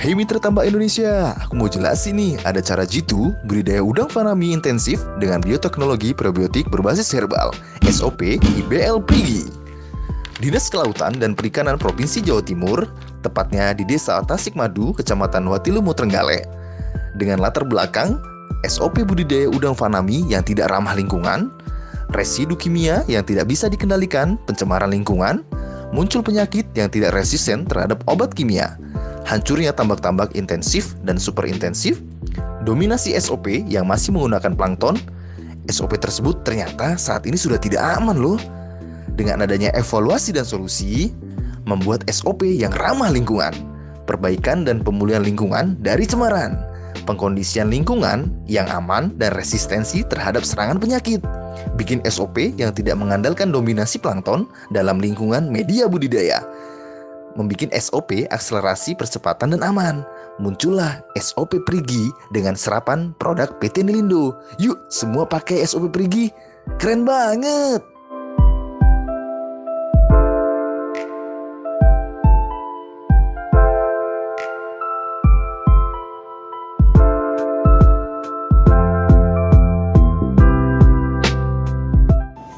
Hei mitra tambak Indonesia, aku mau jelasin nih, ada cara jitu budidaya udang fanami intensif dengan bioteknologi probiotik berbasis herbal, SOP IBL Prigi. Dinas Kelautan dan Perikanan Provinsi Jawa Timur, tepatnya di Desa Tasikmadu, Kecamatan Watilumu, Trenggalek. Dengan latar belakang, SOP budidaya udang fanami yang tidak ramah lingkungan, residu kimia yang tidak bisa dikendalikan, pencemaran lingkungan, muncul penyakit yang tidak resisten terhadap obat kimia, hancurnya tambak-tambak intensif dan super intensif, dominasi SOP yang masih menggunakan plankton. SOP tersebut ternyata saat ini sudah tidak aman loh. Dengan adanya evaluasi dan solusi, membuat SOP yang ramah lingkungan, perbaikan dan pemulihan lingkungan dari cemaran, pengkondisian lingkungan yang aman dan resistensi terhadap serangan penyakit, bikin SOP yang tidak mengandalkan dominasi plankton dalam lingkungan media budidaya, membikin SOP akselerasi percepatan dan aman. Muncullah SOP Prigi dengan serapan produk PT Nilindo. Yuk semua pakai SOP Prigi, keren banget.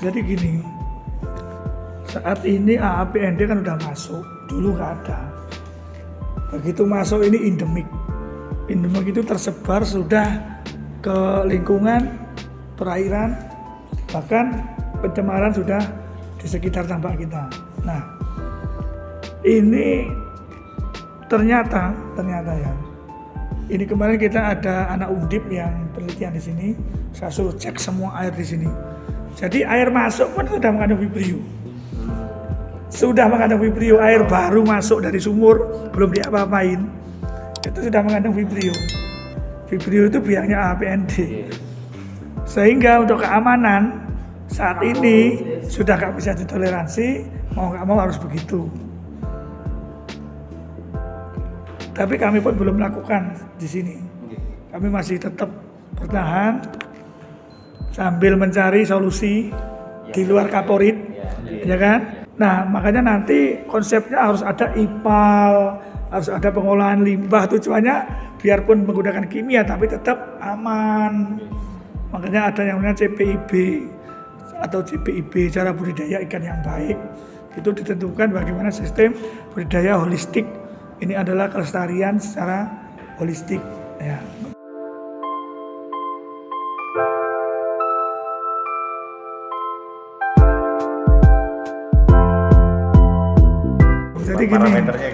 Jadi gini, saat ini AAPND kan udah masuk, dulu nggak ada. Begitu masuk ini endemik. Endemik itu tersebar sudah ke lingkungan, perairan, bahkan pencemaran sudah di sekitar tambak kita. Nah, ini ternyata ya. Ini kemarin kita ada anak undip yang penelitian di sini, saya suruh cek semua air di sini. Jadi air masuk pun sudah mengandung Vibrio. Sudah mengandung Vibrio, air baru masuk dari sumur, belum diapa-apain. Itu sudah mengandung Vibrio. Vibrio itu biangnya AAPND. Sehingga untuk keamanan saat ini sudah nggak bisa ditoleransi, mau nggak mau harus begitu. Tapi kami pun belum melakukan di sini. Kami masih tetap bertahan sambil mencari solusi di luar kaporit, ya kan? Nah, makanya nanti konsepnya harus ada IPAL, harus ada pengolahan limbah, tujuannya biarpun menggunakan kimia tapi tetap aman. Makanya ada yang namanya CPIB atau CPIB, cara budidaya ikan yang baik. Itu ditentukan bagaimana sistem budidaya holistik. Ini adalah kelestarian secara holistik, ya. Jadi gini,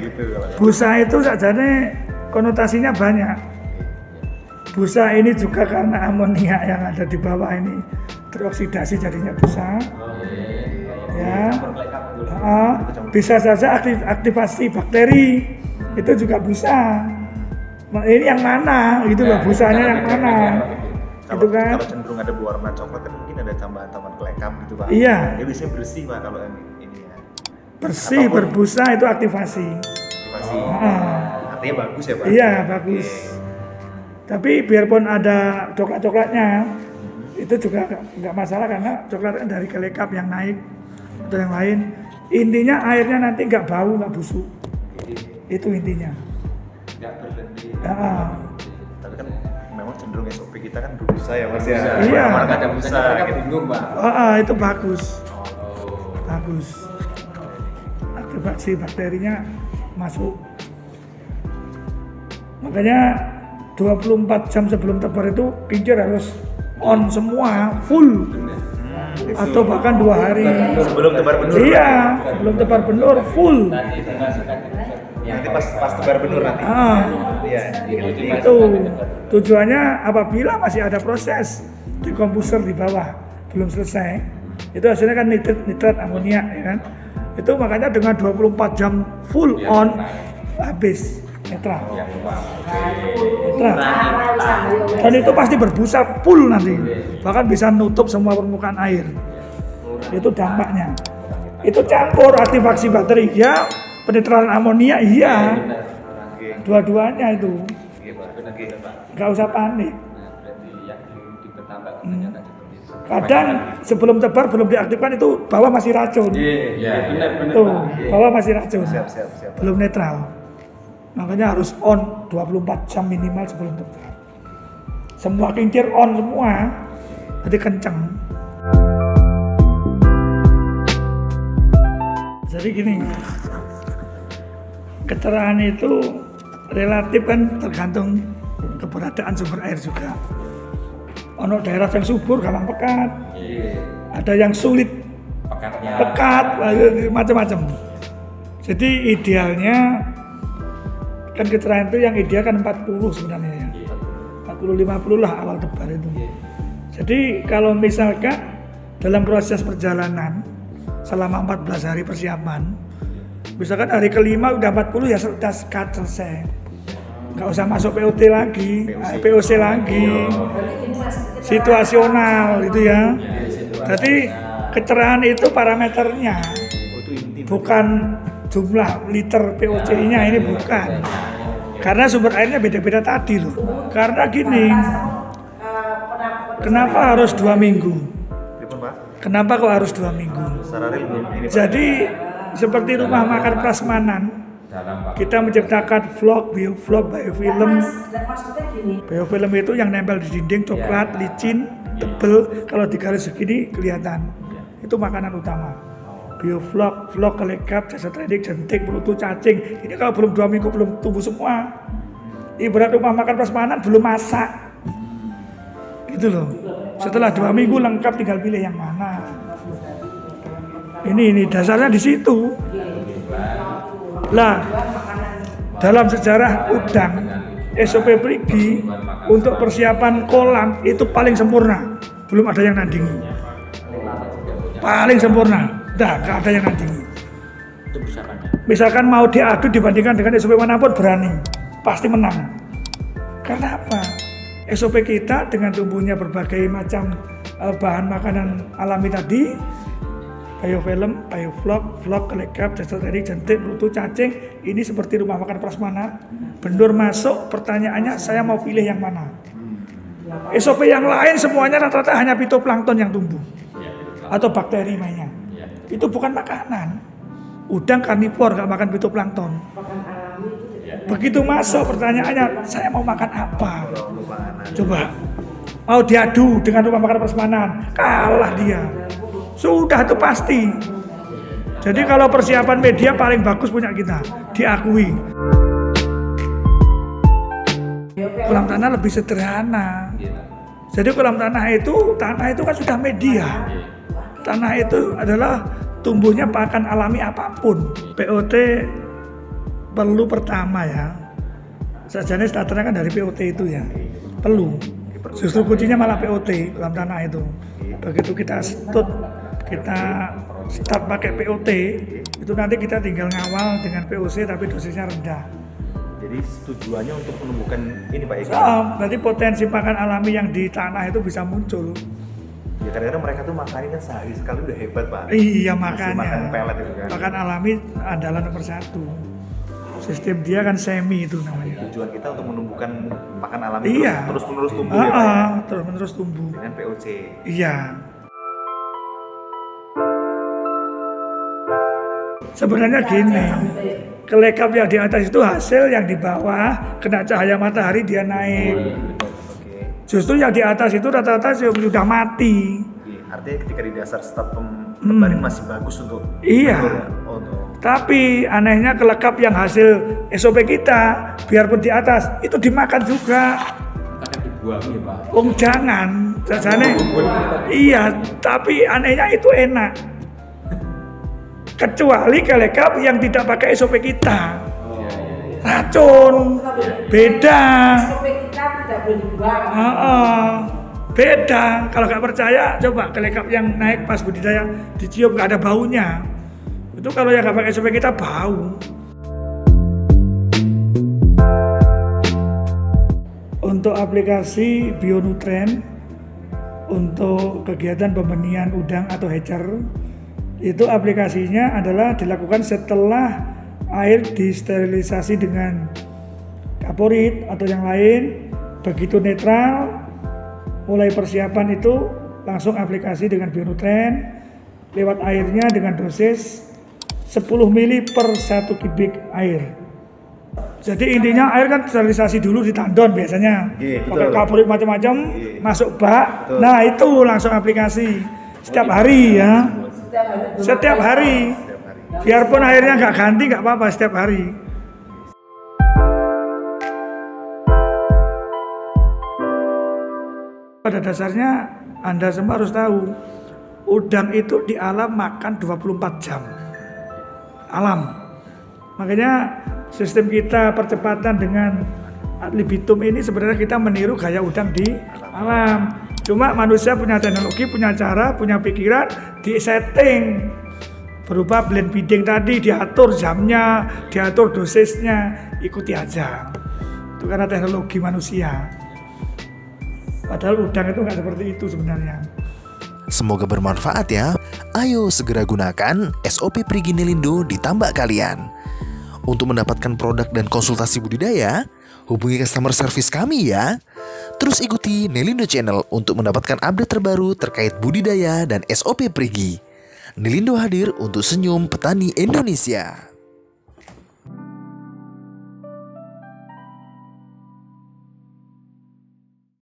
gitu, busa itu sajane konotasinya banyak. Busa ini juga karena amonia yang ada di bawah ini teroksidasi jadinya busa. Ya, bisa saja aktivasi bakteri itu juga busa. Nah, ini yang mana? Gitu loh, busanya yang mana? Kalau, itu kan? Kalau cenderung ada berwarna coklat kan mungkin ada tambahan-tambahan kelekam gitu Pak. Iya. Dia biasanya bersih Pak kalau ini ya. Bersih, apapun, berbusa itu aktivasi. Artinya bagus ya Pak? Iya, bagus. Tapi biarpun ada coklat-coklatnya, itu juga nggak masalah karena coklatnya dari kelekap yang naik atau yang lain. Intinya airnya nanti nggak bau, nggak busuk. Itu intinya. Nggak berlebih. Tapi kan memang cenderung SOP kita kan berbusa ya Mas ya. Iya. Mana ada busa gitu. Itu bagus. Bagus. Aktivasi bakterinya masuk. Makanya 24 jam sebelum tebar itu kincir harus on semua, full. Atau bahkan 2 hari. Sebelum tebar benur. Iya, sebelum tebar benur full. Nanti pas tebar benur nanti. Iya. Itu tujuannya apabila masih ada proses di komposer di bawah belum selesai, itu hasilnya kan nitrat amonia, ya kan? Itu makanya dengan 24 jam full on habis netral. Dan itu pasti berbusa full nanti, bahkan bisa nutup semua permukaan air. Itu dampaknya. Itu campur aktivasi bakteri ya, penetralan amonia iya, dua-duanya itu. Nggak usah panik. Kadang sebelum tebar belum diaktifkan itu bawah masih racun. Iya, benar. Tuh, bawah masih racun. Siap. Belum netral. Makanya harus on 24 jam minimal sebelum terbang. Semua kincir on semua, jadi kenceng. Jadi gini, kecerahan itu relatif kan tergantung keberadaan sumber air juga. Ono daerah yang subur gampang pekat, ada yang sulit pekat, macam-macam. Jadi idealnya kan kecerahan itu yang ideal kan 40 sebenarnya ya. 40-50 lah awal tebar itu. Jadi kalau misalkan dalam proses perjalanan selama 14 hari persiapan, misalkan hari kelima udah 40 ya sudah selesai. Nggak usah masuk POT lagi, POC lagi, situasional gitu ya. Jadi kecerahan itu parameternya, bukan jumlah liter POC-nya, ini bukan. Karena sumber airnya beda-beda tadi loh. Karena gini, kenapa harus 2 minggu? Kenapa kok harus 2 minggu? Jadi seperti rumah makan prasmanan, kita menciptakan vlog, biofilm. Biofilm itu yang nempel di dinding, coklat, licin, tebel. Kalau digaris segini kelihatan. Itu makanan utama. Biovlog, vlog, kelekap, jasa training, jentik, pelutu, cacing. Ini kalau belum 2 minggu belum tumbuh semua. Ibarat rumah makan prasmanan belum masak. Gitu loh. Setelah 2 minggu lengkap, tinggal pilih yang mana. Ini dasarnya di situ. Lah, dalam sejarah udang, SOP Perigi untuk persiapan kolam itu paling sempurna. Belum ada yang nandingi. Paling sempurna. Nggak ada yang nandingi. Misalkan mau diadu dibandingkan dengan SOP manapun berani, pasti menang. Karena apa? SOP kita dengan tumbuhnya berbagai macam bahan makanan alami tadi, biofilm, biovlog, vlog, kelekap, jasa training, jentik, pelutu, cacing, ini seperti rumah makan prasmanan. Bendur masuk, pertanyaannya saya mau pilih yang mana? SOP yang lain semuanya rata-rata hanya fitoplankton yang tumbuh atau bakteri mainnya. Itu bukan makanan. Udang karnivor, nggak makan fitoplankton. Begitu masuk pertanyaannya, saya mau makan apa? Coba, mau diadu dengan rumah makan prasmanan, kalah dia. Sudah itu pasti. Jadi kalau persiapan media paling bagus punya kita, diakui. Kolam tanah lebih sederhana. Jadi kolam tanah itu kan sudah media. Tanah itu adalah tumbuhnya pakan alami apapun. POT perlu pertama ya. Sajane starternya kan dari POT itu ya. Perlu. Justru kuncinya malah POT kolam tanah itu. Begitu kita start pakai POT, itu nanti kita tinggal ngawal dengan POC tapi dosisnya rendah. Jadi tujuannya untuk menumbuhkan ini Pak Eka? Berarti potensi pakan alami yang di tanah itu bisa muncul. Ya kadang-kadang mereka tuh makannya kan sehari sekali udah hebat Pak. Iya makanya. Makan pelet itu kan. Makan alami andalan nomor 1. Sistem dia kan semi itu namanya. Tujuan kita untuk menumbuhkan pakan alami iya. terus menerus tumbuh ya Pak ya? Terus menerus tumbuh. Dengan POC. Iya. Sebenarnya gini, kelekap yang di atas itu hasil yang di bawah kena cahaya matahari dia naik. Justru yang di atas itu rata-rata sudah mati. Artinya ketika di dasar start pembarin masih bagus untuk iya. Tapi anehnya kelekap yang hasil SOP kita, biarpun di atas itu dimakan juga. Jangan, jajane. Iya, tapi anehnya itu enak. Kecuali kelekap yang tidak pakai SOP kita. Racun, beda. Beda. Kalau nggak percaya, coba kelekap yang naik pas budidaya dicium nggak ada baunya. Itu kalau yang nggak pakai SOP kita bau. Untuk aplikasi bionutrien untuk kegiatan pembenihan udang atau hatcher, itu aplikasinya adalah dilakukan setelah air disterilisasi dengan kaporit atau yang lain. Begitu netral, mulai persiapan itu langsung aplikasi dengan bionutrien lewat airnya dengan dosis 10 ml per 1 kubik air. Jadi intinya air kan sterilisasi dulu di tandon biasanya. Pakai kapurit macam-macam, masuk bak. Betul. Nah itu langsung aplikasi setiap hari ya. Setiap hari. Biarpun airnya nggak ganti nggak apa-apa setiap hari. Pada dasarnya Anda semua harus tahu, udang itu di alam makan 24 jam. Alam. Makanya sistem kita percepatan dengan ad libitum ini sebenarnya kita meniru gaya udang di alam. Cuma manusia punya teknologi, punya cara, punya pikiran, di-setting. Berupa blend feeding tadi, diatur jamnya, diatur dosisnya, ikuti aja. Itu karena teknologi manusia. Padahal udang itu nggak seperti itu sebenarnya. Semoga bermanfaat ya. Ayo segera gunakan SOP Prigi Nelindo di tambak kalian. Untuk mendapatkan produk dan konsultasi budidaya, hubungi customer service kami ya. Terus ikuti Nelindo Channel untuk mendapatkan update terbaru terkait budidaya dan SOP Prigi. Nelindo hadir untuk senyum petani Indonesia.